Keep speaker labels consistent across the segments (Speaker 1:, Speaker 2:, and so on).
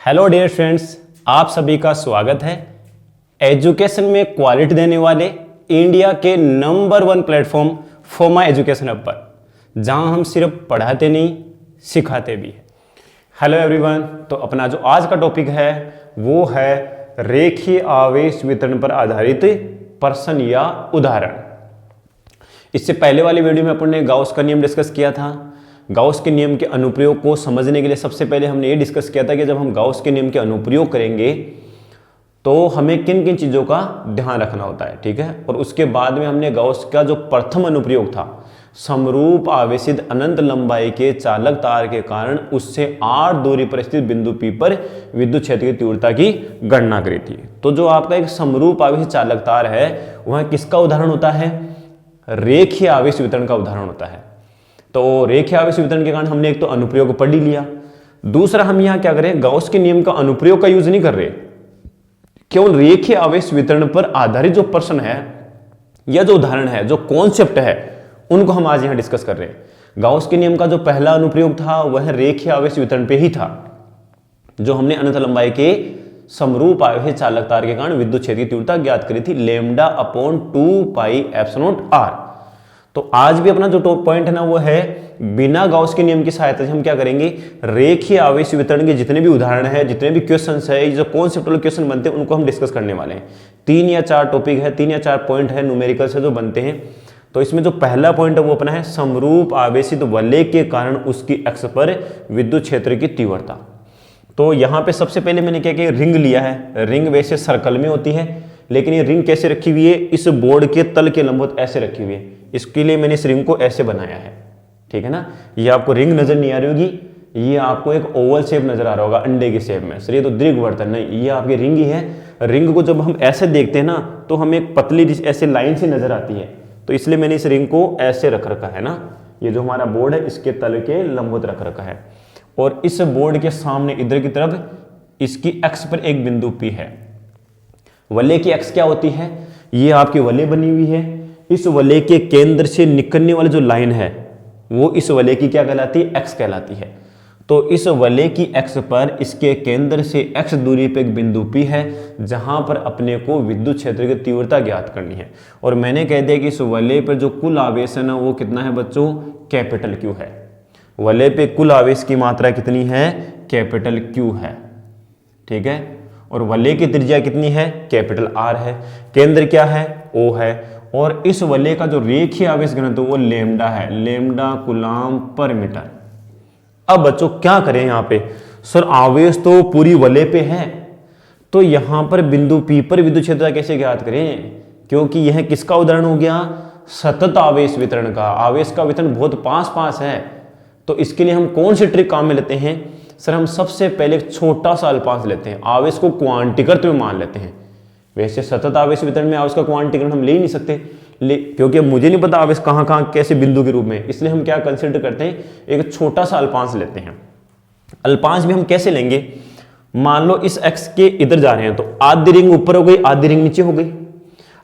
Speaker 1: Hello dear friends, आप सभी का स्वागत है एजुकेशन में क्वालिटी देने वाले इंडिया के नंबर 1 प्लेटफॉर्म फोमा एजुकेशन हब पर, जहां हम सिर्फ पढ़ाते नहीं सिखाते भी हैं। हेलो एवरीवन, तो अपना जो आज का टॉपिक है वो है रेखीय आवेश वितरण पर आधारित प्रश्न या उदाहरण। इससे पहले वाली वीडियो में अपन ने गाउस का नियम डिस्कस किया था। गाउस के नियम के अनुप्रयोग को समझने के लिए सबसे पहले हमने ये डिस्कस किया था कि जब हम गाउस के नियम के अनुप्रयोग करेंगे तो हमें किन किन चीज़ों का ध्यान रखना होता है, ठीक है। और उसके बाद में हमने गाउस का जो प्रथम अनुप्रयोग था, समरूप आवेशित अनंत लंबाई के चालक तार के कारण उससे 8 दूरी पर स्थित बिंदु P पर विद्युत क्षेत्र की तीव्रता की गणना करी थी। तो जो आपका एक समरूप आवेशित चालक तार है वह किसका उदाहरण होता है? रेखीय आवेश वितरण का उदाहरण होता है। तो रेखीय आवेश वितरण के कारण हमने एक तो अनुप्रयोग पढ़ ही लिया। दूसरा हम यहाँ क्या करें, गाउस के नियम का अनुप्रयोग का यूज नहीं कर रहे, केवल रेखीय आवेश वितरण पर आधारित जो प्रश्न है या जो उदाहरण है, जो कॉन्सेप्ट है, उनको हम आज यहाँ डिस्कस कर रहे हैं। गाउस के नियम का जो पहला अनुप्रयोग था वह रेखीय आवेश वितरण पे ही था, जो हमने अनंत लंबाई के समरूप आवेश चालक तार के कारण विद्युत क्षेत्र की तीव्रता ज्ञात करी थी, λ/2πε0r। तो आज भी अपना जो टॉप पॉइंट है ना वो है, बिना गाउस के नियम की सहायता से हम क्या करेंगे, रेखीय आवेश वितरण के जितने भी उदाहरण है, जितने भी क्वेश्चंस है, जो कॉन्सेप्चुअल क्वेश्चन बनते हैं उनको हम डिस्कस करने वाले हैं। 3 या 4 टॉपिक है, 3 या 4 पॉइंट है न्यूमेरिकल से जो बनते हैं। तो इसमें जो पहला पॉइंट है वो अपना है समरूप आवेशित वलय के कारण उसकी अक्ष पर विद्युत क्षेत्र की तीव्रता। तो यहाँ पे सबसे पहले मैंने क्या किया, रिंग लिया है। रिंग वैसे सर्कल में होती है, लेकिन ये रिंग कैसे रखी हुई है, इस बोर्ड के तल के लंबवत ऐसे रखी हुई है। इसके लिए मैंने इस रिंग को ऐसे बनाया है, ठीक है ना। ये आपको रिंग नजर नहीं आ रही होगी, ये आपको एक ओवल शेप नजर आ रहा होगा अंडे के शेप में। सर ये तो दीर्घवृत्त नहीं, ये आपकी रिंग ही है। रिंग को जब हम ऐसे देखते हैं ना तो हमें एक पतली ऐसे लाइन से नजर आती है, तो इसलिए मैंने इस रिंग को ऐसे रख रखा है ना। ये जो हमारा बोर्ड है इसके तल के लंबवत रख रखा है, और इस बोर्ड के सामने इधर की तरफ इसकी अक्ष पर एक बिंदु P है। वलय की अक्ष क्या होती है, ये आपकी वलय बनी हुई है। इस वलय के केंद्र से निकलने वाली जो लाइन है वो इस वलय की क्या कहलाती है, एक्स कहलाती है। तो इस वलय की एक्स पर इसके केंद्र से x दूरी पर एक बिंदु P है, जहां पर अपने को विद्युत क्षेत्र की तीव्रता ज्ञात करनी है। और मैंने कह दिया कि इस वलय पर जो कुल आवेश है ना वो कितना है बच्चों, कैपिटल Q है। वलय पे कुल आवेश की मात्रा कितनी है, कैपिटल Q है, ठीक है। और वलय की त्रिज्या कितनी है, कैपिटल R है। केंद्र क्या है, O है। और इस वलय का जो रेखीय आवेश घनत्व वो लैम्डा है, लैम्डा कूलम पर मीटर। अब बच्चों क्या करें यहाँ पे, सर आवेश तो पूरी वलय पे है, तो यहाँ पर बिंदु P पर विद्युत क्षेत्र कैसे ज्ञात करें, क्योंकि यह किसका उदाहरण हो गया, सतत आवेश वितरण का। आवेश का वितरण बहुत पास है, तो इसके लिए हम कौन सी ट्रिक काम में लेते हैं, सर हम सबसे पहले एक छोटा सा अल्पांश लेते हैं, आवेश को क्वांटीकृत में मान लेते हैं। वैसे सतत आवेश वितरण में आवेश का क्वांटीकरण हम ले ही नहीं सकते, क्योंकि मुझे नहीं पता आवेश कहाँ कहाँ कैसे बिंदु के रूप में, इसलिए हम क्या कंसिडर करते हैं, एक छोटा सा अल्पांश लेते हैं। अल्पांश भी हम कैसे लेंगे, मान लो इस एक्स के इधर जा रहे हैं तो आधी रिंग ऊपर हो गई, आधी रिंग नीचे हो गई।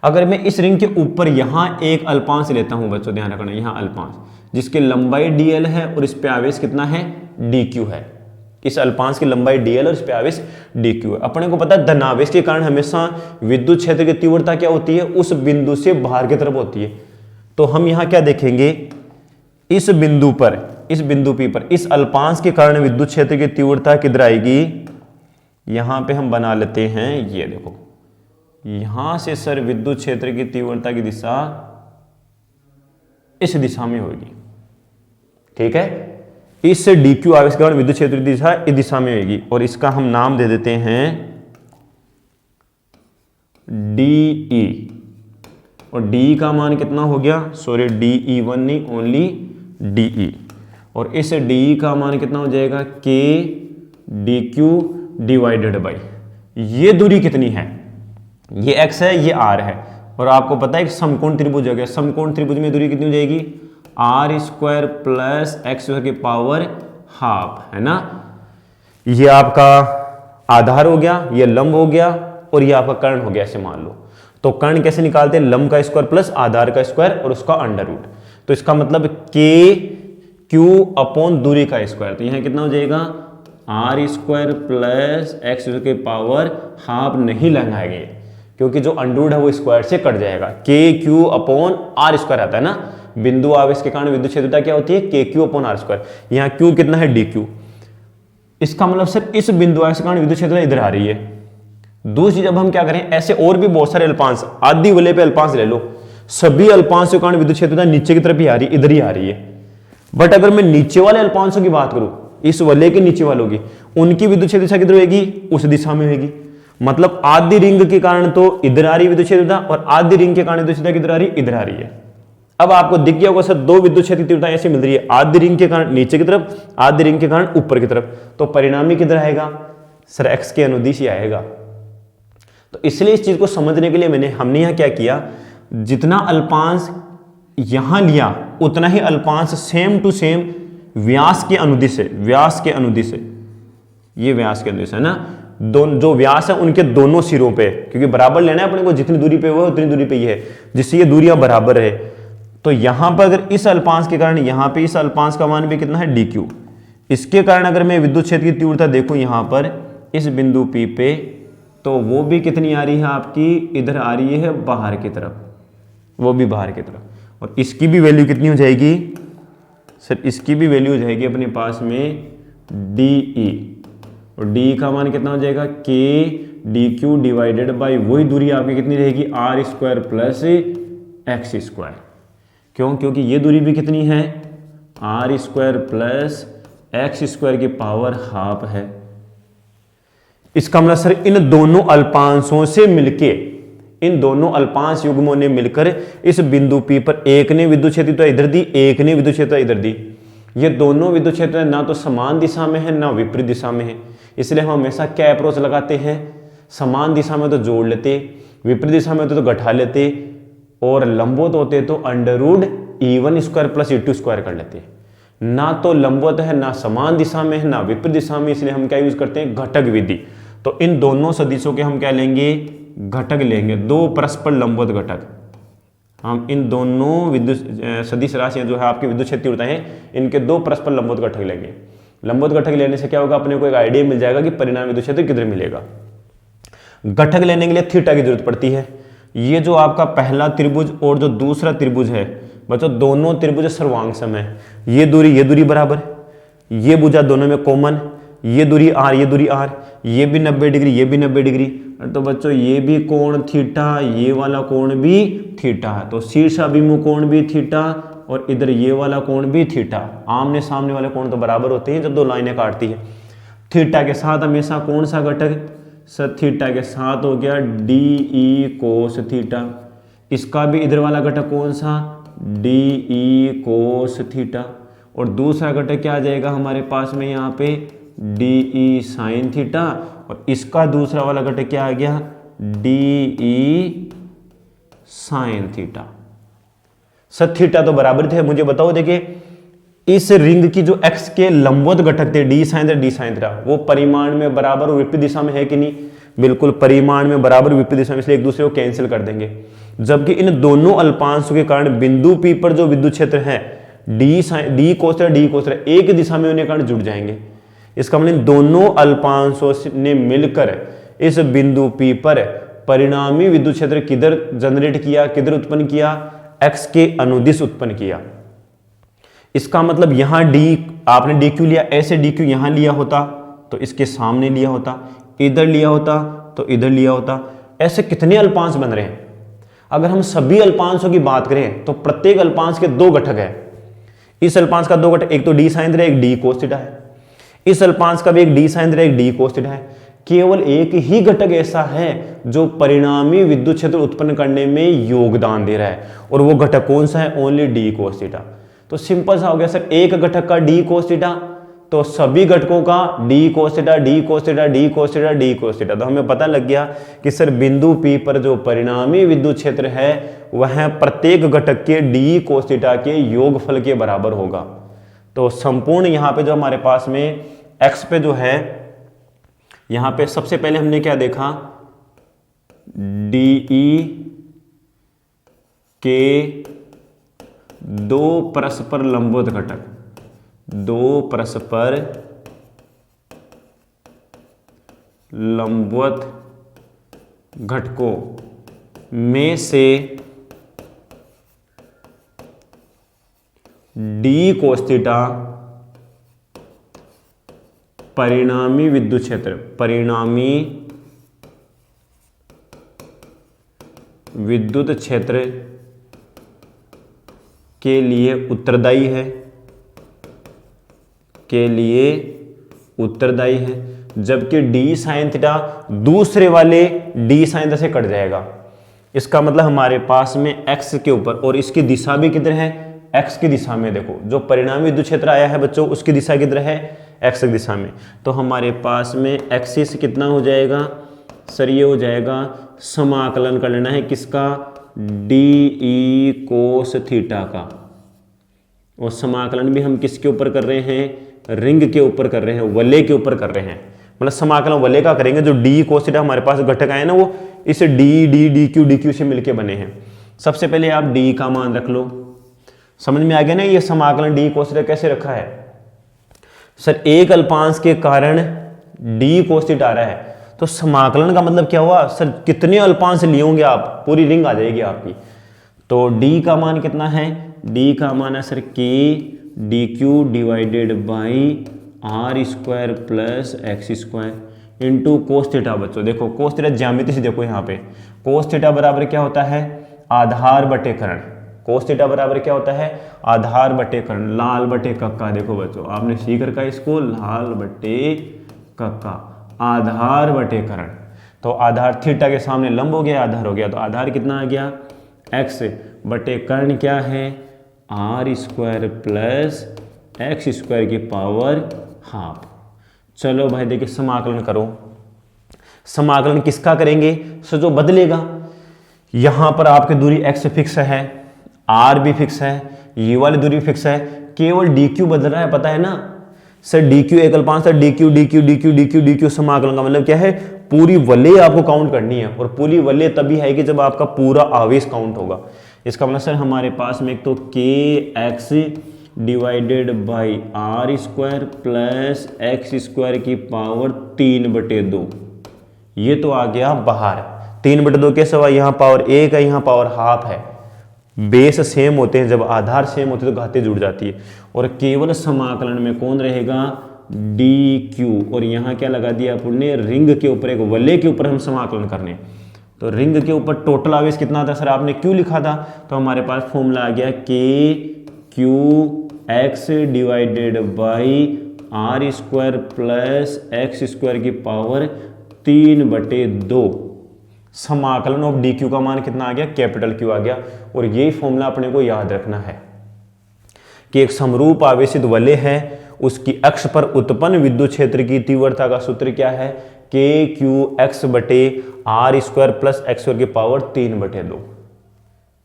Speaker 1: अगर मैं इस रिंग के ऊपर यहाँ एक अल्पांश लेता हूँ बच्चों, ध्यान रखना, यहाँ अल्पांश जिसकी लंबाई dl है और इस पे आवेश कितना है, dq है। इस अल्पांश की लंबाई dl और इस पे आवेश dq है। अपने को पता है धनावेश के कारण हमेशा विद्युत क्षेत्र की तीव्रता क्या होती है, उस बिंदु से बाहर की तरफ होती है। तो हम यहाँ क्या देखेंगे, इस बिंदु पर, इस बिंदु P पर इस अल्पांश के कारण विद्युत क्षेत्र की तीव्रता किधर आएगी, यहाँ पे हम बना लेते हैं, ये देखो यहां से सर विद्युत क्षेत्र की तीव्रता की दिशा इस दिशा में होगी, ठीक है। इस dq आवेश के कारण विद्युत क्षेत्र की दिशा इस दिशा में होगी, और इसका हम नाम दे देते हैं de। और de का मान कितना हो गया, सॉरी de1 नहीं, ओनली de। और इस de का मान कितना हो जाएगा, k dq डिवाइडेड बाई, ये दूरी कितनी है, ये x है, ये r है। और आपको पता है एक समकोण त्रिभुज हो गया, समकोण त्रिभुज में दूरी कितनी हो जाएगी, r² प्लस x² की पावर हाफ, है ना। ये आपका आधार हो गया, ये लंब हो गया, और ये आपका कर्ण हो गया, ऐसे मान लो। तो कर्ण कैसे निकालते हैं, लंब का स्क्वायर प्लस आधार का स्क्वायर और उसका अंडर रूट। तो इसका मतलब k q अपॉन दूरी का स्क्वायर, तो यहां कितना हो जाएगा आर स्क्वायर प्लस एक्स के पावर हाफ नहीं लगाएंगे, क्योंकि जो अंडर है वो स्क्वायर से कट जाएगा। के क्यू अपॉन आर स्क्वायर आता है ना, बिंदु आवेश के कारण विद्युत क्षेत्रता क्या होती है, K Q upon are square. यहाँ क्यू कितना है, डी क्यू। इसका मतलब सर इस बिंदु आवेश के कारण विद्युत क्षेत्रता इधर आ रही है। दूसरी जब हम क्या करें, ऐसे और भी बहुत सारे अल्पांश, आदि वलय पे अल्पांश ले लो, सभी अल्पांशों के कारण विद्युत क्षेत्रता नीचे की तरफ ही आ रही है, इधर ही आ रही है। बट अगर मैं नीचे वाले अल्पांशों की बात करूं, इस वलय के नीचे वालों की, उनकी विद्युत क्षेत्रता किधर होगी, उस दिशा में होगी। मतलब आदि रिंग के कारण तो इधर आ रही है विद्युत क्षेत्रता, और आदि रिंग के कारण विद्युत क्षेत्रता किधर आ रही है, इधर आ रही है। अब आपको दिख गया होगा सर दो विद्युत क्षेत्र तीव्रता ऐसे मिल रही है, आदि रिंग के कारण नीचे की तरफ, आदि रिंग के कारण ऊपर की तरफ, तो परिणामी किधर आएगा सर, एक्स के अनुदिश ही आएगा। तो इसलिए इस चीज को समझने के लिए हमने यहां क्या किया, जितना अल्पांश यहां लिया उतना ही अल्पांश सेम टू सेम व्यास के अनुदिश है, व्यास के अनुदिश है, ये व्यास के अनुदिश है ना, जो व्यास है उनके दोनों सिरों पे, क्योंकि बराबर लेना है अपने को, जितनी दूरी पे वो है उतनी दूरी पे ये है, जिससे ये दूरियां बराबर है। तो यहां पर अगर इस अल्पांश के कारण यहां पे इस अल्पांश का मान भी कितना है, डी क्यू, इसके कारण अगर मैं विद्युत क्षेत्र की तीव्रता देखूं यहां पर इस बिंदु पी पे, तो वो भी कितनी आ रही है आपकी, इधर आ रही है बाहर की तरफ, वो भी बाहर की तरफ। और इसकी भी वैल्यू कितनी हो जाएगी सर, इसकी भी वैल्यू हो जाएगी अपने पास में डी ई, और डी का मान कितना हो जाएगा, के डी क्यू डिवाइडेड बाई वही दूरी आपकी कितनी रहेगी, R square plus X square. क्यों, क्योंकि ये दूरी भी कितनी है, R square plus X square की पावर हाफ है। इसका मतलब सर इन दोनों अल्पांशों से मिलके, इन दोनों अल्पांश युग्मों ने मिलकर इस बिंदु पी पर एक ने विद्युत क्षेत्रता इधर दी, एक ने विद्युत क्षेत्रता इधर दी। ये दोनों विद्युत क्षेत्र ना तो समान दिशा में है ना विपरीत दिशा में है, इसलिए हम हमेशा क्या अप्रोच लगाते हैं, समान दिशा में तो जोड़ लेते, विपरीत दिशा में तो घटा लेते, और लंबवत होते तो under E1 square plus E2 square कर लेते। ना तो लंबवत है, ना समान दिशा में है, ना विपरीत दिशा में, इसलिए हम क्या यूज करते हैं, घटक विधि। तो इन दोनों सदिशों के हम क्या लेंगे, घटक लेंगे, दो परस्पर लंबवत घटक। हम इन दोनों विद्युत सदिश राशियां जो है आपकी विद्युत क्षेत्र तीव्रता है, इनके दो परस्पर लंबवत घटक लेंगे। लंबवत घटक लेने से क्या होगा, अपने को एक आइडिया मिल जाएगा कि परिणामी विद्युत क्षेत्र किधर मिलेगा। घटक लेने के लिए थीटा की जरूरत पड़ती है। ये जो आपका पहला त्रिभुज और जो दूसरा त्रिभुज है बच्चों, दोनों त्रिभुज सर्वांगसम है, ये दूरी बराबर, ये भुजा दोनों में कॉमन, ये दूरी आर, ये दूरी आर, ये भी 90 डिग्री, ये भी 90 डिग्री, तो बच्चों ये भी कोण थीटा, ये वाला कोण भी थीटा है, तो शीर्षाभिमुख कोण भी थीटा, और इधर ये वाला कोण भी थीटा। आमने सामने वाले कोण तो बराबर होते हैं जब दो लाइनें काटती है। थीटा के साथ हमेशा कौन सा घटक सर, थीटा के साथ हो गया डी ई कोस थीटा। इसका भी इधर वाला घटक कौन सा, डी ई कोस थीटा, और दूसरा घटक क्या आ जाएगा हमारे पास में यहाँ पे, डी ई साइन थीटा, और इसका दूसरा वाला घटक क्या आ गया, D E sine theta. Sir theta तो बराबर थे, मुझे बताओ देखिए इस रिंग की जो x के लंबवत घटक थे डी साइन थीटा, वो परिमाण में बराबर और विपरीत दिशा में है कि नहीं, बिल्कुल परिमाण में बराबर विपरीत दिशा में, इसलिए एक दूसरे को कैंसिल कर देंगे। जबकि इन दोनों अल्पांशों के कारण बिंदु P पर जो विद्युत क्षेत्र है डी कोस थीटा एक दिशा में होने के कारण जुड़ जाएंगे। इसका मतलब दोनों अल्पांशों ने मिलकर इस बिंदु P पर परिणामी विद्युत क्षेत्र किधर जनरेट किया, किधर उत्पन्न किया, x के अनुदिश उत्पन्न किया। इसका मतलब यहां d आपने dq लिया, ऐसे dq यहां लिया होता तो इसके सामने लिया होता, इधर लिया होता तो इधर लिया होता। ऐसे कितने अल्पांश बन रहे हैं, अगर हम सभी अल्पांशों की बात करें तो प्रत्येक अल्पांश के दो घटक है। इस अल्पांश का दो घटक, एक तो डी साइन थीटा, एक डी कोस थीटा है। इस अल्पांश का भी एक डी साइन थीटा, एक डी कोस थीटा है। केवल एक ही घटक ऐसा है जो परिणामी विद्युत क्षेत्र उत्पन्न करने में योगदान दे रहा है, और वो घटक कौन सा है, ओनली डी कोस थीटा। तो सिंपल सा हो गया सर, एक घटक का डी कोस थीटा तो सभी घटकों का d cos theta, d cos theta, d cos theta, d cos theta. तो हमें पता लग गया कि सर बिंदु P पर जो परिणामी विद्युत क्षेत्र है वह प्रत्येक घटक के डी कोस थीटा के योगफल के बराबर होगा। तो संपूर्ण यहाँ पे जो हमारे पास में x पे जो है, यहाँ पे सबसे पहले हमने क्या देखा, DE के दो परस्पर लंबवत घटक, दो परस्पर लंबवत घटकों में से डी कोस थीटा परिणामी विद्युत क्षेत्र, परिणामी विद्युत क्षेत्र के लिए उत्तरदायी है, के लिए उत्तरदायी है, जबकि डी साइन थीटा दूसरे वाले डी साइन थीटा से कट जाएगा। इसका मतलब हमारे पास में एक्स के ऊपर, और इसकी दिशा भी किधर है, एक्स की दिशा में। देखो जो परिणामी विद्युत क्षेत्र आया है बच्चों, उसकी दिशा किधर है, एक्स की दिशा में। तो हमारे पास में एक्सिस कितना हो जाएगा सर, ये हो जाएगा समाकलन कर लेना है किसका, डी ई कोस थीटा का। और समाकलन भी हम किसके ऊपर कर रहे हैं, रिंग के ऊपर कर रहे हैं, वलय के ऊपर कर रहे हैं। मतलब समाकलन वलय का करेंगे, जो डी कोस थीटा हमारे पास घटक आए ना, वो इस डी क्यू से मिलके बने हैं। सबसे पहले आप डी का मान रख लो। समझ में आ गया ना, ये समाकलन डी कोस थीटा कैसे रखा है सर, एक अल्पांश के कारण डी कोस थीटा आ रहा है, तो समाकलन का मतलब क्या हुआ सर, कितने अल्पांश लिए होंगे आप, पूरी रिंग आ जाएगी आपकी। तो डी का मान कितना है, डी का मान है sir K D Q divided by are square plus X square into cos theta. बच्चों देखो कोस थीटा ज्यामिति से देखो, यहाँ पे कोस थीटा बराबर क्या होता है, आधार बटे कर्ण। कोस थीटा बराबर क्या होता है, आधार बटे कर्ण, लाल बटे कक्का। देखो बच्चों आपने सीख रखा है इसको, लाल बटे कक्का, आधार बटे कर्ण। तो आधार थीटा के सामने लंब हो गया, आधार हो गया, तो आधार कितना आ गया, एक्स बटे कर्ण क्या है, R square plus X square की पावर हाफ। चलो भाई देखिए समाकलन करो। समाकलन किसका करेंगे सो, जो बदलेगा, यहां पर आपकी दूरी एक्स फिक्स है, आर भी फिक्स है, ये वाली दूरी फिक्स है, केवल डी क्यू बदल रहा है, पता है ना सर। डी क्यू एक अल्पांश है, D Q D Q D Q D Q D Q. समाकलन का मतलब क्या है, पूरी वलय आपको काउंट करनी है, और पूरी वलय तभी है कि जब आपका पूरा आवेश काउंट होगा। इसका मतलब सर हमारे पास में एक तो K X divided by are square plus X square की पावर 3/2, ये तो आ गया बाहर। 3/2 कैसे हुआ, यहाँ पावर 1 है, यहाँ पावर हाफ है। बेस सेम होते हैं, जब आधार सेम होते हैं तो घातें जुड़ जाती है। और केवल समाकलन में कौन रहेगा, डी क्यू। और यहाँ क्या लगा दिया अपने, रिंग के ऊपर, एक वलय के ऊपर हम समाकलन करने। तो रिंग के ऊपर टोटल आवेश कितना था सर, आपने क्यू लिखा था, तो हमारे पास फॉर्मूला आ गया K Q x divided by are square plus X square की पावर 3/2। समाकलन ऑफ डी क्यू का मान कितना आ गया, कैपिटल क्यू आ गया। और यही फॉर्मूला अपने को याद रखना है कि एक समरूप आवेशित वलय है, उसकी अक्ष पर उत्पन्न विद्युत क्षेत्र की तीव्रता का सूत्र क्या है, के क्यू एक्स बटे R square plus X square की पावर 3/2।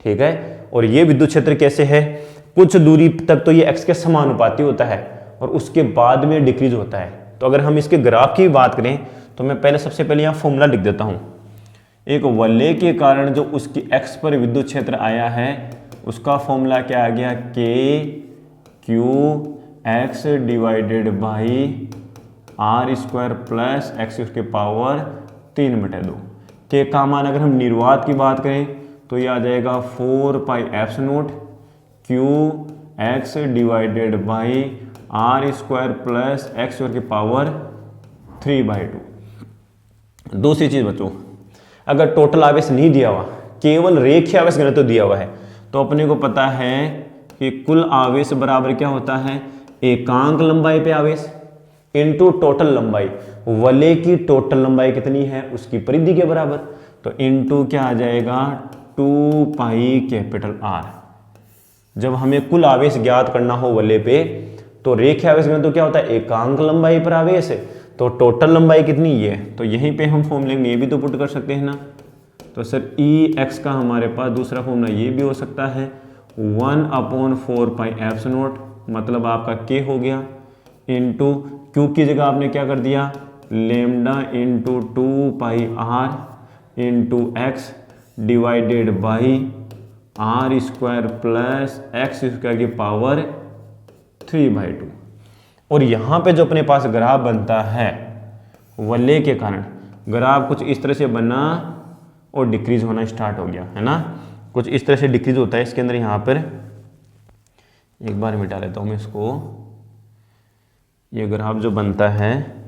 Speaker 1: ठीक है, और ये विद्युत क्षेत्र कैसे है, कुछ दूरी तक तो ये एक्स के समानुपाती होता है, और उसके बाद में डिक्रीज होता है। तो अगर हम इसके ग्राफ की बात करें, तो मैं पहले सबसे पहले यहाँ फॉर्मूला लिख देता हूँ। एक वलय के कारण जो उसकी एक्स पर विद्युत क्षेत्र आया है, उसका फॉर्मूला क्या आ गया, K Q x divided by are square plus x की पावर 3/2। के का मान अगर हम निर्वात की बात करें तो ये आ जाएगा 4πε0 q x divided by are square plus x की पावर 3/2। दूसरी चीज बच्चों, अगर टोटल आवेश नहीं दिया हुआ, केवल रेखीय आवेश घनत्व तो दिया हुआ है, तो अपने को पता है कि कुल आवेश बराबर क्या होता है, एकांक लंबाई पे आवेश इनटू टोटल लंबाई। वलय की टोटल लंबाई कितनी है, उसकी परिधि के बराबर, तो इनटू क्या आ जाएगा 2πR। जब हमें कुल आवेश ज्ञात करना हो वलय पे, तो रेखीय आवेश घनत्व तो क्या होता है, एकांक लंबाई पर आवेश है, तो टोटल लंबाई कितनी है, तो यहीं पे हम फॉर्मूले में ये भी तो पुट कर सकते हैं ना। तो सर ई एक्स का हमारे पास दूसरा फॉर्मूला ये भी हो सकता है 1/4πε0, मतलब आपका के हो गया, इनटू क्यू की जगह आपने क्या कर दिया, lambda into 2πR into X divided by are square plus X square की पावर 3/2। और यहाँ पे जो अपने पास ग्राफ बनता है वलय के कारण ग्राफ कुछ इस तरह से बना और डिक्रीज होना स्टार्ट हो गया, है ना। कुछ इस तरह से डिक्रीज होता है इसके अंदर। यहाँ पर एक बार मिटा लेता हूँ मैं इसको। ये ग्राफ जो बनता है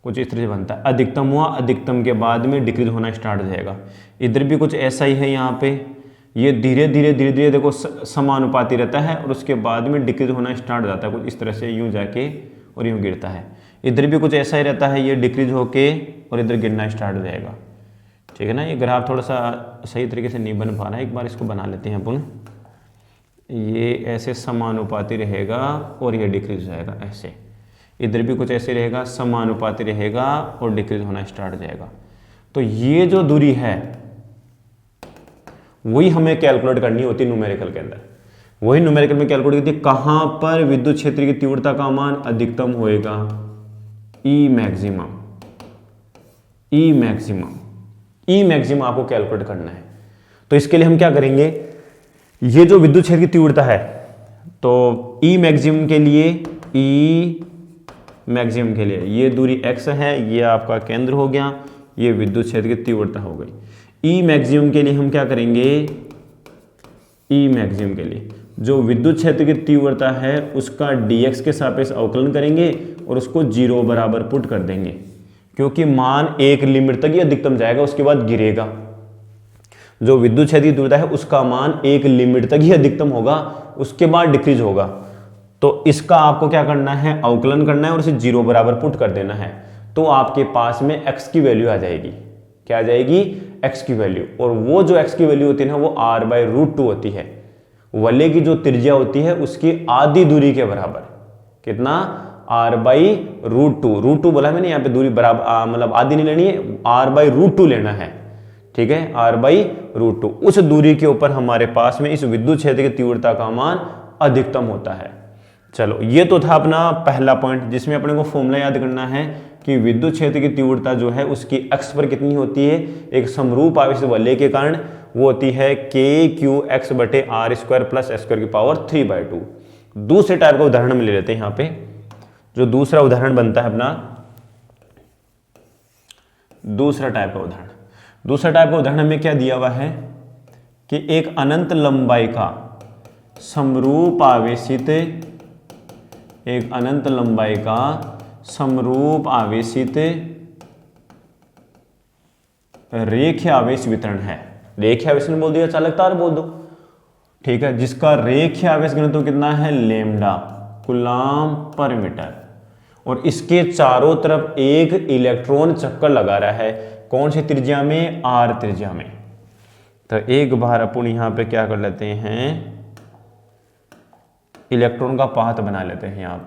Speaker 1: कुछ इस तरह से बनता है, अधिकतम हुआ, अधिकतम के बाद में डिक्रीज होना स्टार्ट हो जाएगा। इधर भी कुछ ऐसा ही है। यहाँ पे ये धीरे धीरे देखो समानुपाती रहता है और उसके बाद में डिक्रीज होना स्टार्ट हो जाता है कुछ इस तरह से, यूं जाके और यूं गिरता है। इधर भी कुछ ऐसा ही रहता है, ये डिक्रीज होके और इधर गिरना स्टार्ट हो जाएगा, ठीक है ना। ये ग्राफ थोड़ा सा सही तरीके से नहीं बन पा रहा है, एक बार इसको बना लेते हैं अपन। ये ऐसे समानुपाती रहेगा और ये डिक्रीज हो जाएगा ऐसे। इधर भी कुछ ऐसे रहेगा, समानुपाती रहेगा और डिक्रीज होना स्टार्ट हो जाएगा। तो ये जो दूरी है वही हमें कैलकुलेट करनी होती है न्यूमेरिकल के अंदर। वही न्यूमेरिकल में कैलकुलेट करती है कहां पर विद्युत क्षेत्र की तीव्रता का मान अधिकतम होएगा, ई मैक्सिमम। ई मैक्सिमम, ई मैक्सिमम आपको कैलकुलेट करना है। तो इसके लिए हम क्या करेंगे, ये जो विद्युत क्षेत्र की तीव्रता है तो ई मैक्सिमम के लिए, ई मैक्सिमम के लिए ये दूरी x है, ये आपका केंद्र हो गया, ये विद्युत क्षेत्र की तीव्रता हो गई। ई मैक्सिमम के लिए हम क्या करेंगे, ई मैक्सिमम के लिए जो विद्युत क्षेत्र की तीव्रता है उसका dx के सापेक्ष अवकलन करेंगे और उसको 0 बराबर पुट कर देंगे, क्योंकि मान एक लिमिट तक ही अधिकतम जाएगा, उसके बाद गिरेगा। जो विद्युत क्षेत्र की तीव्रता है उसका मान एक लिमिट तक ही अधिकतम होगा, उसके बाद डिक्रीज होगा। तो इसका आपको क्या करना है, अवकलन करना है और इसे 0 बराबर पुट कर देना है। तो आपके पास में x की वैल्यू आ जाएगी। क्या आ जाएगी, x की वैल्यू। और वो जो x की वैल्यू होती है ना वो r/√2 होती है। वलय की जो त्रिज्या होती है उसकी आधी दूरी के बराबर। कितना, r/√2। √2 बोला मैंने, यहाँ पे दूरी बराबर मतलब आधी नहीं लेनी है, r/√2 लेना है, ठीक है, r/√2। उस दूरी के ऊपर हमारे पास में इस विद्युत क्षेत्र की तीव्रता का मान अधिकतम होता है। चलो, ये तो था अपना पहला पॉइंट जिसमें अपने को फॉर्मूला याद करना है कि विद्युत क्षेत्र की तीव्रता जो है उसकी x पर कितनी होती है, एक समरूप आवेशित वलय के कारण वो होती है kqx/r² + s²⁵2। दूसरे टाइप का उदाहरण में ले लेते हैं। यहाँ पे जो दूसरा उदाहरण बनता है अपना, दूसरा टाइप का उदाहरण में क्या दिया हुआ है कि एक अनंत लंबाई का समरूप आवेशित, एक अनंत लंबाई का समरूप आवेशित रेखीय आवेश वितरण है। रेखीय आवेश बोल दिया, चालकता बोल दो, ठीक है, जिसका रेखीय आवेश घनत्व कितना है, लैम्डा कूलम्ब पर मीटर। और इसके चारों तरफ एक इलेक्ट्रॉन चक्कर लगा रहा है, कौन सी त्रिज्या में, r त्रिज्या में। तो एक बार अपन यहां पे क्या कर लेते हैं, इलेक्ट्रॉन का पाथ बना लेते हैं। यहां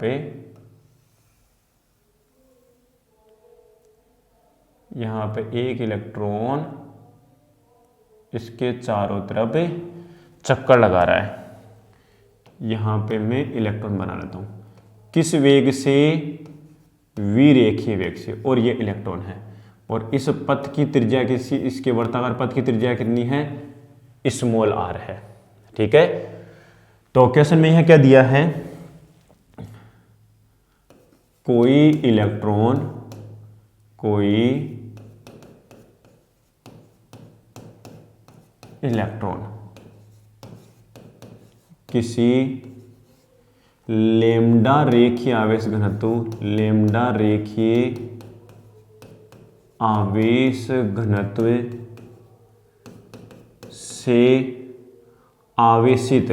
Speaker 1: पे एक इलेक्ट्रॉन इसके चारों तरफ चक्कर लगा रहा है। यहां पे मैं इलेक्ट्रॉन बना लेता हूं, किस वेग से, v रेखीय वेग से, और ये इलेक्ट्रॉन है। और इस पथ की त्रिज्या किसी, इसके वर्ताकार पथ की त्रिज्या कितनी है, स्मॉल r है, ठीक है। तो क्वेश्चन में यह क्या दिया है, कोई इलेक्ट्रॉन किसी लैम्डा रेखीय आवेश घनत्व से आवेशित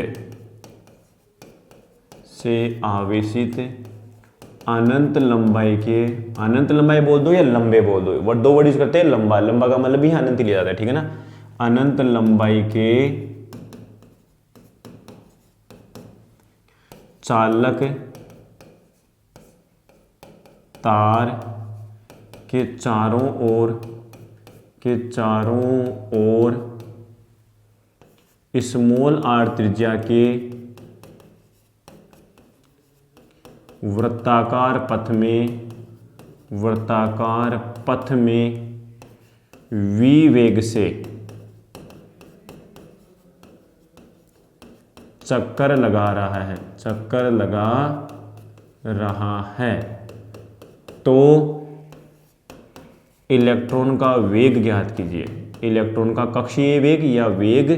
Speaker 1: अनंत लंबाई के, अनंत लंबाई बोल दो या लंबे बोल दो, वर्ड दो वर्ड यूज करते हैं। लंबा का मतलब भी अनंत लिया जाता है, ठीक है ना। अनंत लंबाई के चालक तार के चारों ओर स्मॉल r त्रिज्या के वृत्ताकार पथ में v वेग से चक्कर लगा रहा है, तो इलेक्ट्रॉन का वेग ज्ञात कीजिए, इलेक्ट्रॉन का कक्षीय वेग या वेग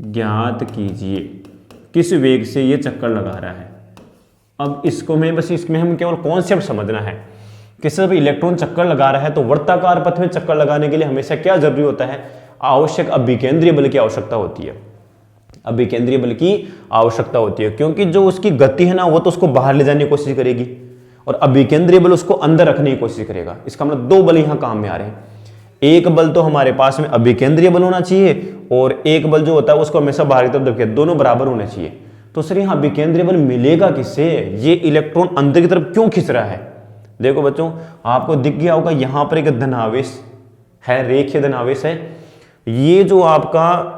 Speaker 1: ज्ञात कीजिए, किस वेग से ये चक्कर लगा रहा है। अब इसको मैं बस इसमें हम केवल कॉन्सेप्ट समझना है कि जब इलेक्ट्रॉन चक्कर लगा रहा है तो वृत्ताकार पथ में चक्कर लगाने के लिए हमेशा क्या जरूरी होता है, आवश्यक अभिकेंद्रीय बल की आवश्यकता होती है, अभिकेंद्रीय बल की आवश्यकता होती है, क्योंकि जो उसकी गति है ना वो तो उसको बाहर ले जाने की कोशिश करेगी और अभिकेंद्रीय बल उसको अंदर रखने की कोशिश करेगा। इसका मतलब दो बल यहां काम में आ रहे हैं, एक बल तो हमारे पास में अभिकेंद्रीय बल होना चाहिए और एक बल जो होता है उसको हमेशा बाहर की तरफ रखिए, दोनों बराबर होने चाहिए। तो सर यहाँ अभिकेंद्रीय बल मिलेगा किससे, ये इलेक्ट्रॉन अंदर की तरफ क्यों खिंच रहा है। देखो बच्चों आपको दिख गया होगा यहां पर एक धनावेश है, रेखीय धनावेश है, ये जो आपका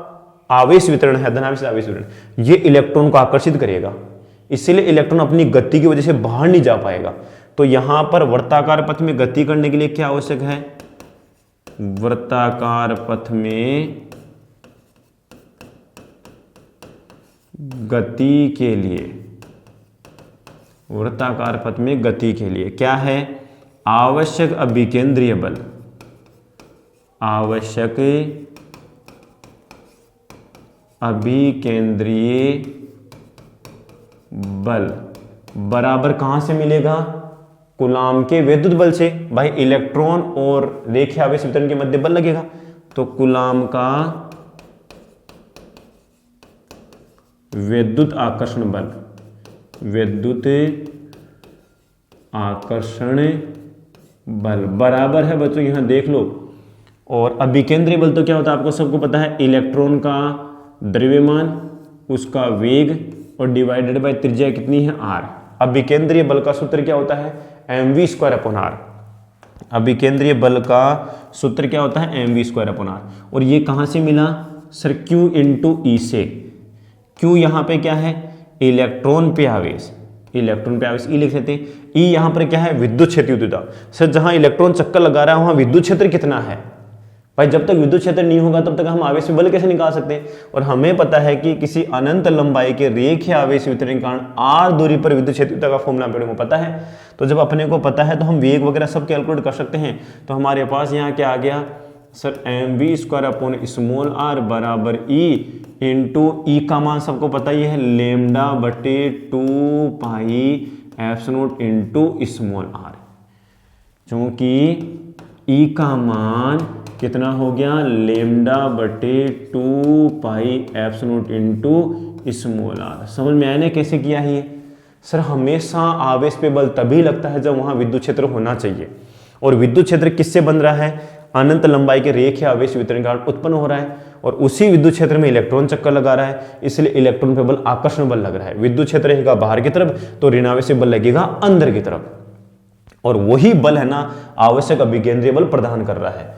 Speaker 1: आवेश वितरण है, धनावेश आवेश वितरण, ये इलेक्ट्रॉन को आकर्षित करेगा, इसलिए इलेक्ट्रॉन अपनी गति की वजह से बाहर नहीं जा पाएगा। तो यहां पर वृत्ताकार पथ में गति करने के लिए क्या आवश्यक है, वृत्ताकार पथ में गति के लिए, वृत्ताकार पथ में गति के लिए क्या है, आवश्यक अभिकेंद्रीय बल, आवश्यक अभिकेंद्रीय बल बराबर कहां से मिलेगा, कूलाम के विद्युत बल से। भाई इलेक्ट्रॉन और रेखीय आवेश वितरण के मध्य बल लगेगा, तो कूलाम का विद्युत आकर्षण बल, विद्युत आकर्षण बल बराबर है बच्चों, यहां देख लो। और अभिकेंद्रीय बल तो क्या होता है आपको सबको पता है, इलेक्ट्रॉन का द्रव्यमान, उसका वेग और डिवाइडेड बाय त्रिज्या कितनी है r। अभिकेंद्रीय बल का सूत्र क्या होता है, mv²/r। अभिकेंद्रीय बल का सूत्र क्या होता है, mv²/r। और ये कहां से मिला सर, q × e से। q यहां पे क्या है, इलेक्ट्रॉन पे आवेश, इलेक्ट्रॉन पे आवेश ई लिख सकते हैं। ई यहां पर क्या है, विद्युत क्षेत्र विद्युतता। सर जहां इलेक्ट्रॉन चक्कर लगा रहा है वहां विद्युत क्षेत्र कितना है, भाई जब तक विद्युत क्षेत्र नहीं होगा तब तक हम आवेश में बल कैसे निकाल सकते हैं। और हमें पता है कि किसी अनंत लंबाई के रेखीय आवेश वितरण के कारण r दूरी पर विद्युत क्षेत्र का फॉर्मूला अपने को पता है। तो जब अपने को पता है तो हम वेग वगैरह सब कैलकुलेट कर सकते हैं। तो हमारे पास यहाँ क्या आ गया सर, mv²/r बराबर e इंटू ई का मान सबको पता ही है, λ/2π∗ε r। क्योंकि ई का मान कितना हो गया, λ/2π∗ε r। समझ में आया ना कैसे किया है ये। सर हमेशा आवेश पे बल तभी लगता है जब वहां विद्युत क्षेत्र होना चाहिए, और विद्युत क्षेत्र किससे बन रहा है, अनंत लंबाई के रेखीय आवेश वितरण कारण उत्पन्न हो रहा है, और उसी विद्युत क्षेत्र में इलेक्ट्रॉन चक्कर लगा रहा है, इसलिए इलेक्ट्रॉन पे बल आकर्षण बल लग रहा है। विद्युत क्षेत्र रहेगा बाहर की तरफ तो ऋणावेश बल लगेगा अंदर की तरफ, और वही बल है ना आवश्यक अभिकेंद्रीय बल प्रदान कर रहा है।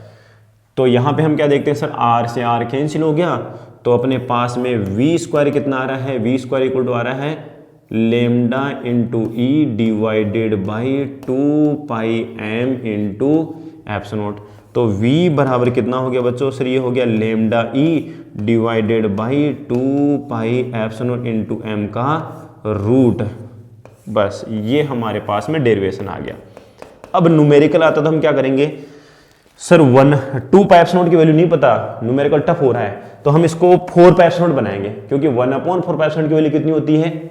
Speaker 1: तो यहां पे हम क्या देखते हैं सर, r से r कैंसिल हो गया, तो अपने पास में v² कितना आ रहा है, v² आ रहा है λ/2πm∗ε0। तो v बराबर कितना हो गया बच्चों, सर ये हो गया λ/2π∗m का रूट। बस ये हमारे पास में डेरिवेशन आ गया। अब न्यूमेरिकल आता तो हम क्या करेंगे सर, 2π∗0 की वैल्यू नहीं पता, न्यूमेरिकल टफ हो रहा है, तो हम इसको 4π∗0 बनाएंगे, क्योंकि 1/4π∗0 की वैल्यू कितनी होती है,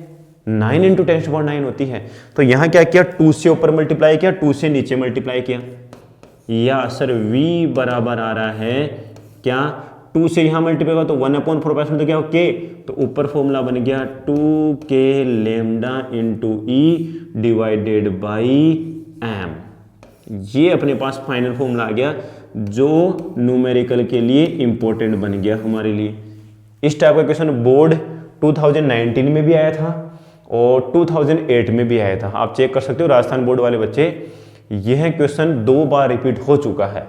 Speaker 1: 9 × 10⁻⁹ होती है। तो यहां क्या किया, 2 से ऊपर मल्टीप्लाई किया, 2 से नीचे मल्टीप्लाई किया, या सर v बराबर आ रहा है क्या, 2 से यहां मल्टीप्लाई हुआ तो 1/4π∗0 तो क्या हो k, तो ऊपर फॉर्मूला बन गया 2k λ/e/m। ये अपने पास फाइनल फॉर्मूला आ गया जो न्यूमेरिकल के लिए इंपॉर्टेंट बन गया हमारे लिए। इस टाइप का क्वेश्चन बोर्ड 2019 में भी आया था और 2008 में भी आया था, आप चेक कर सकते हो राजस्थान बोर्ड वाले बच्चे। यह क्वेश्चन 2 बार रिपीट हो चुका है।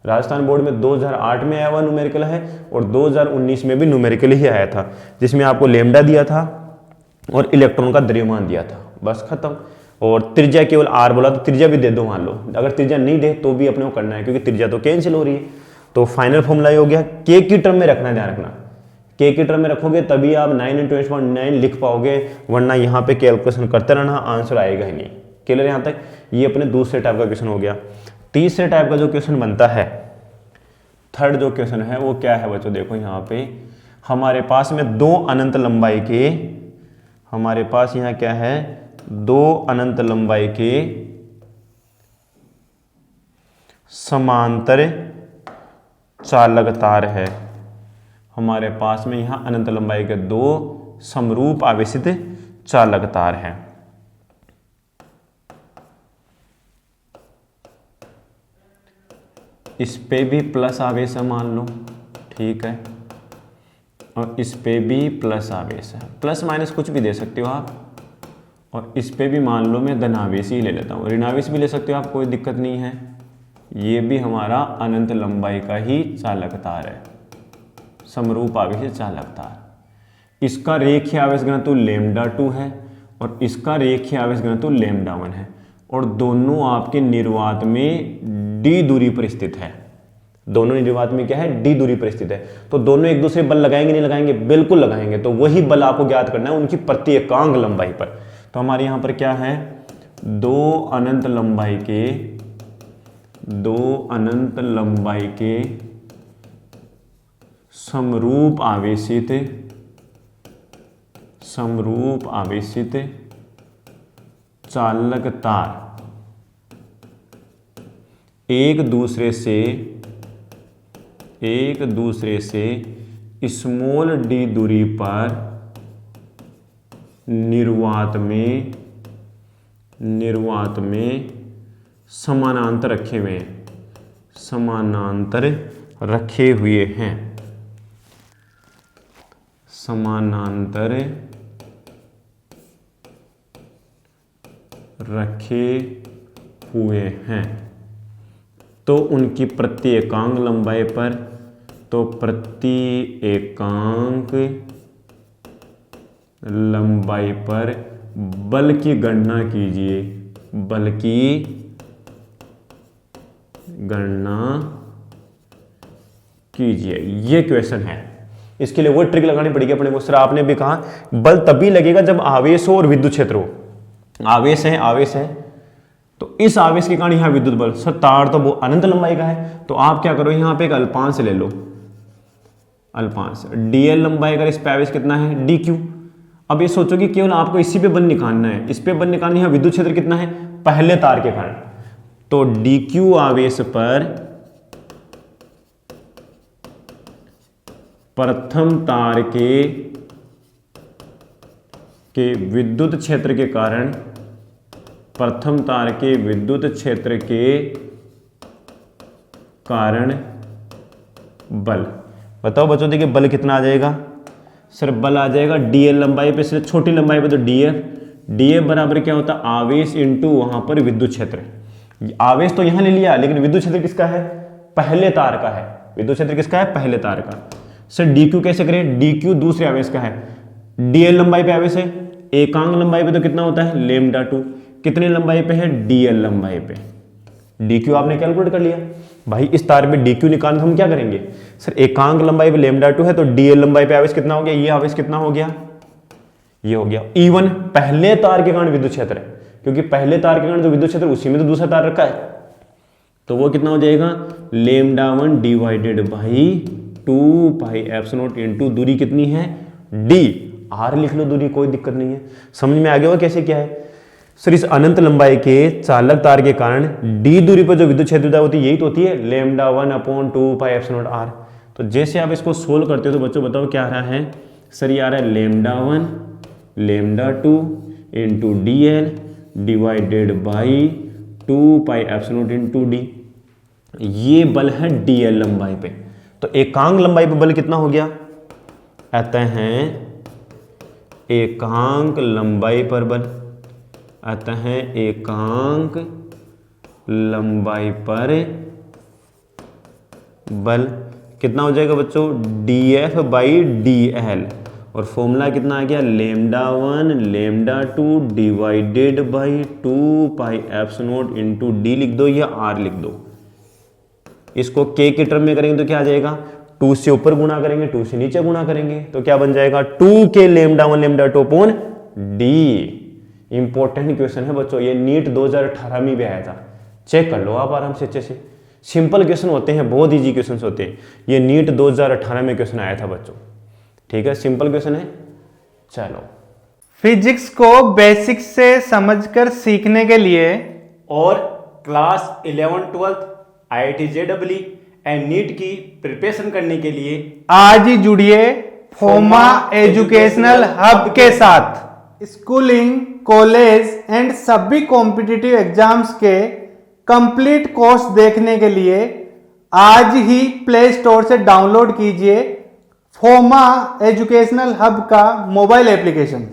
Speaker 1: राजस्थान बोर्ड में 2008 में आया हुआ न्यूमेरिकल है और 2019 में भी न्यूमेरिकल ही आया था, जिसमें आपको लेमडा दिया था और इलेक्ट्रॉन का द्रव्यमान दिया था, बस खत्म। और त्रिज्या केवल r बोला तो त्रिज्या भी दे दो, मान लो अगर त्रिज्या नहीं दे तो भी अपने को करना है, क्योंकि त्रिज्या तो कैंसिल हो रही है। तो फाइनल फॉर्मूला ये हो गया, k की टर्म में रखना, ध्यान रखना k की टर्म में रखोगे तभी आप 9 × 10⁻⁹ लिख पाओगे, वरना यहाँ पे कैलकुलेशन करते रहना, आंसर आएगा ही नहीं। क्लियर यहाँ तक। ये अपने दूसरे टाइप का क्वेश्चन हो गया। तीसरे टाइप का जो क्वेश्चन बनता है, थर्ड जो क्वेश्चन है वो क्या है बच्चों, देखो यहाँ पे हमारे पास में दो अनंत लंबाई के, हमारे पास यहाँ क्या है, दो अनंत लंबाई के समांतर चालक तार है। हमारे पास में यहां अनंत लंबाई के दो समरूप आवेशित चालक तार हैं। इस पे भी प्लस आवेश है मान लो, ठीक है, और इस पे भी प्लस आवेश है, प्लस माइनस कुछ भी दे सकते हो आप, और इस पे भी मान लो मैं धनावेश ही ले लेता हूँ, ऋणावेश भी ले सकते हो आप, कोई दिक्कत नहीं है। ये भी हमारा अनंत लंबाई का ही चालक तार है, समरूप आवेशित चालक तार। इसका रेखीय आवेश घनत्व λ2 है और इसका रेखीय आवेश घनत्व λ1 है, और दोनों आपके निर्वात में d दूरी पर स्थित है। दोनों निर्वात में क्या है, d दूरी पर स्थित है। तो दोनों एक दूसरे बल लगाएंगे नहीं लगाएंगे, बिल्कुल लगाएंगे। तो वही बल आपको ज्ञात करना है उनकी प्रत्येकांग लंबाई पर। तो हमारे यहां पर क्या है, दो अनंत लंबाई के समरूप आवेशित चालक तार एक दूसरे से स्मॉल d दूरी पर निर्वात में समानांतर रखे हुए हैं। समानांतर रखे हुए हैं तो उनकी प्रत्येकांक लंबाई पर, तो प्रत्येकांक लंबाई पर बल की गणना कीजिए, बल की गणना कीजिए। ये क्वेश्चन है, इसके लिए वो ट्रिक लगानी पड़ेगी अपने को। सर आपने भी कहा बल तभी लगेगा जब आवेश हो और विद्युत क्षेत्र हो। आवेश है तो इस आवेश के कारण यहां विद्युत बल। सर तार तो वो अनंत लंबाई का है, तो आप क्या करो, यहां पे एक अल्पांश ले लो, अल्पांश dl लंबाई का, इस पे आवेश कितना है dq। अब ये सोचो कि केवल आपको इसी पे बल निकालना है, इस पे बल निकालना है। यहां विद्युत क्षेत्र कितना है पहले तार के कारण, तो dq आवेश पर प्रथम तार के विद्युत क्षेत्र के कारण, प्रथम तार के विद्युत क्षेत्र के कारण बल। बताओ बच्चों, देखिए बल कितना आ जाएगा। सर बल आ जाएगा dl लंबाई पे, सिर्फ छोटी लंबाई पे तो df बराबर क्या होता है, आवेश इंटू वहां पर विद्युत क्षेत्र। आवेश तो यहां ले लिया, लेकिन विद्युत क्षेत्र किसका है, पहले तार का है। विद्युत क्षेत्र किसका है, पहले तार का। सर dq कैसे करें, dq दूसरे आवेश का है, dl लंबाई पे आवेश है, एकांक लंबाई पे तो कितना होता है λ2, कितने लंबाई पे है, dl लंबाई पे। dq आपने कैलकुलेट कर लिया भाई, इस तार पे dq निकालना, हम क्या करेंगे, सर एकांक लंबाई पे λ2 है तो dl लंबाई पे आवेश कितना हो गया, ये आवेश कितना हो गया, ये हो गया E1, पहले तार के कारण विद्युत क्षेत्र है, क्योंकि पहले तार के कारण जो विद्युत क्षेत्र उसी में तो दूसरा तार रखा है, तो वो कितना हो जाएगा λ1 divided by 2 pi epsilon into दूरी कितनी है d, r लिख लो दूरी, कोई दिक्कत नहीं है। समझ में आ गया होगा कैसे क्या है। सर इस अनंत लंबाई के चालक तार के कारण d दूरी पर जो विद्युत क्षेत्रता होती है यही तो होती है λ1/2 पाई एप्सिलॉन r। तो जैसे आप इसको सोल्व करते हो तो बच्चों बताओ क्या आ रहा है, सर ये आ रहा है λ1 λ2 into dl divided by 2 pi epsilon into d। ये बल है dl लंबाई पे। तो एकांक लंबाई पे बल कितना हो गया, अतः है एकांक लंबाई पर बल, अतः एकांक लंबाई पर बल कितना हो जाएगा बच्चों, df बाई dl, और फॉर्मूला कितना आ गया λ1 λ2 divided by 2 pi epsilon into d लिख दो या r लिख दो। इसको k के टर्म में करेंगे तो क्या आ जाएगा, 2 से ऊपर गुणा करेंगे 2 से नीचे गुणा करेंगे तो क्या बन जाएगा 2k λ1 λ2 upon d। Important question है बच्चों, ये नीट 2018 में भी आया था, चेक कर लो आप आराम से अच्छे से। सिंपल क्वेश्चन होते हैं, बहुत इजी क्वेश्चन होते हैं। ये नीट 2018 में क्वेश्चन आया था बच्चों, ठीक है, सिंपल क्वेश्चन है। चलो,
Speaker 2: फिजिक्स को बेसिक से समझकर सीखने के लिए
Speaker 1: और class 11-12 IIT JEE and NEET की प्रिपरेशन करने के लिए
Speaker 2: आज ही जुड़िए फोमा एजुकेशनल हब के साथ। स्कूलिंग, कॉलेज एंड सभी कॉम्पिटिटिव एग्जाम्स के कंप्लीट कोर्स देखने के लिए आज ही प्ले स्टोर से डाउनलोड कीजिए फोमा एजुकेशनल हब का मोबाइल एप्लीकेशन।